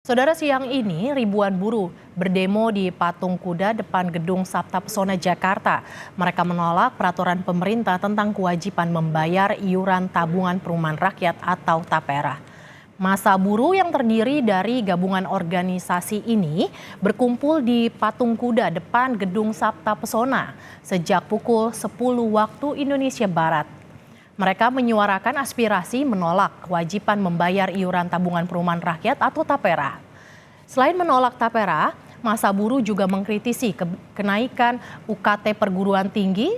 Saudara, siang ini ribuan buruh berdemo di Patung Kuda depan Gedung Sabta Pesona Jakarta. Mereka menolak peraturan pemerintah tentang kewajiban membayar iuran tabungan perumahan rakyat atau TAPERA. Massa buruh yang terdiri dari gabungan organisasi ini berkumpul di Patung Kuda depan Gedung Sabta Pesona sejak pukul 10 waktu Indonesia Barat. Mereka menyuarakan aspirasi menolak kewajiban membayar iuran tabungan perumahan rakyat atau TAPERA. Selain menolak TAPERA, massa buruh juga mengkritisi kenaikan UKT perguruan tinggi,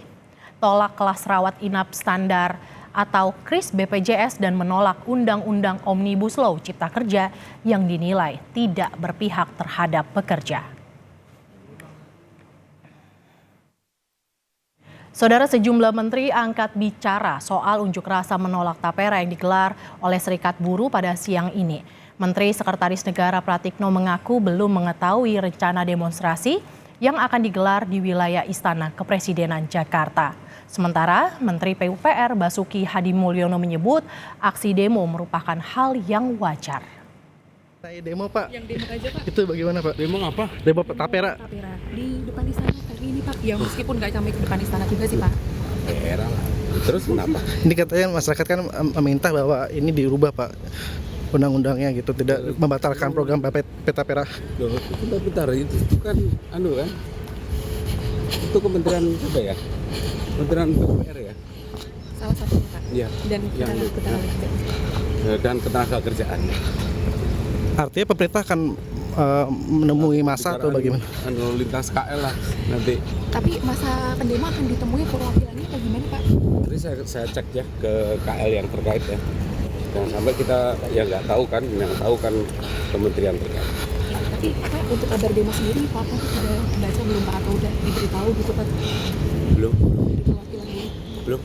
tolak kelas rawat inap standar atau KRIS BPJS dan menolak Undang-Undang Omnibus Law Cipta Kerja yang dinilai tidak berpihak terhadap pekerja. Saudara, sejumlah menteri angkat bicara soal unjuk rasa menolak TAPERA yang digelar oleh Serikat Buruh pada siang ini. Menteri Sekretaris Negara Pratikno mengaku belum mengetahui rencana demonstrasi yang akan digelar di wilayah Istana Kepresidenan Jakarta. Sementara Menteri PUPR Basuki Hadimulyono menyebut aksi demo merupakan hal yang wajar. Demo Pak, yang demo aja Pak. Itu bagaimana Pak? Demo apa? Demo TAPERA. TAPERA di depan istana tadi ini Pak. Ya meskipun nggak sampai ke depan istana juga sih Pak. Daerah lah. Terus kenapa? Ini katanya masyarakat kan meminta bahwa ini dirubah Pak, undang-undangnya gitu, tidak membatalkan program TAPERA. Loh, bentar, itu kan kan? Itu kementerian apa ya? Kementerian PUPR ya? Salah satunya Pak. Iya. Dan Dan ketenagakerjaan. Artinya pemerintah akan menemui massa atau bagaimana? Lintas KL lah nanti. Tapi masa pendemo akan ditemui perwakilannya atau gimana Pak? Nanti saya cek ya ke KL yang terkait ya. Jangan sampai kita ya nggak tahu kan, yang tahu kan kementerian terkait. Tapi Pak, untuk kabar demo sendiri Pak sudah baca belum Pak atau udah diberitahu gitu Pak? Belum. Dari perwakilannya? Belum.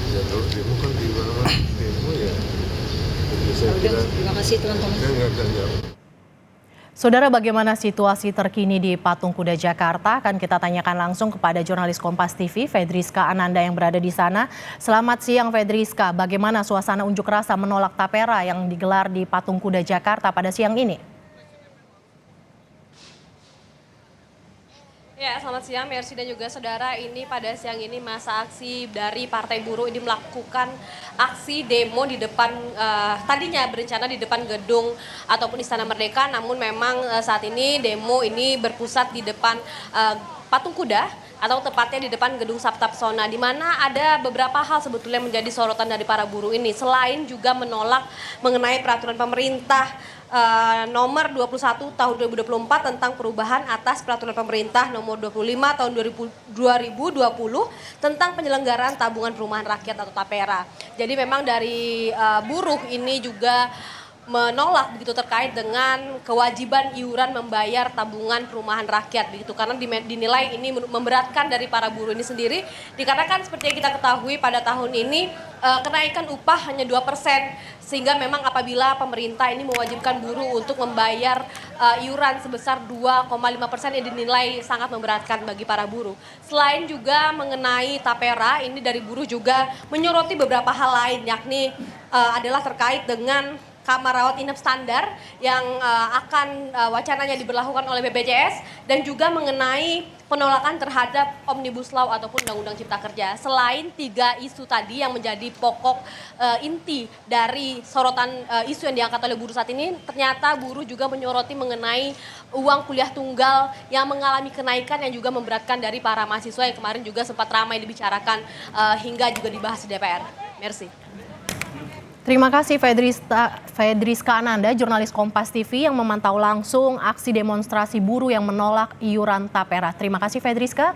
Ya kalau demo kan di bawah demo ya. Terima kasih teman-teman. Saudara, bagaimana situasi terkini di Patung Kuda Jakarta? Akan kita tanyakan langsung kepada jurnalis Kompas TV, Fedriska Ananda yang berada di sana. Selamat siang Fedriska, bagaimana suasana unjuk rasa menolak TAPERA yang digelar di Patung Kuda Jakarta pada siang ini? Ya, selamat siang Mercy dan juga saudara. Ini pada siang ini masa aksi dari Partai Buruh ini melakukan aksi demo di depan, tadinya berencana di depan gedung ataupun Istana Merdeka, namun memang saat ini demo ini berpusat di depan Patung Kuda atau tepatnya di depan Gedung Sabta Pesona, di mana ada beberapa hal sebetulnya menjadi sorotan dari para buruh ini. Selain juga menolak mengenai peraturan pemerintah nomor 21 tahun 2024 tentang perubahan atas peraturan pemerintah nomor 25 tahun 2020 tentang penyelenggaraan tabungan perumahan rakyat atau TAPERA. Jadi memang dari buruh ini juga menolak begitu terkait dengan kewajiban iuran membayar tabungan perumahan rakyat begitu, karena dinilai ini memberatkan dari para buruh ini sendiri, dikarenakan seperti yang kita ketahui pada tahun ini kenaikan upah hanya 2%, sehingga memang apabila pemerintah ini mewajibkan buruh untuk membayar iuran sebesar 2,5% yang dinilai sangat memberatkan bagi para buruh. Selain juga mengenai TAPERA, ini dari buruh juga menyoroti beberapa hal lain, yakni adalah terkait dengan kamar rawat inap standar yang akan wacananya diberlakukan oleh BPJS, dan juga mengenai penolakan terhadap Omnibus Law ataupun Undang-Undang Cipta Kerja. Selain 3 isu tadi yang menjadi pokok inti dari sorotan isu yang diangkat oleh buruh saat ini, ternyata buruh juga menyoroti mengenai uang kuliah tunggal yang mengalami kenaikan yang juga memberatkan dari para mahasiswa yang kemarin juga sempat ramai dibicarakan hingga juga dibahas di DPR. Merci. Terima kasih Fedriska Ananda, jurnalis Kompas TV yang memantau langsung aksi demonstrasi buruh yang menolak iuran TAPERA. Terima kasih Fedriska.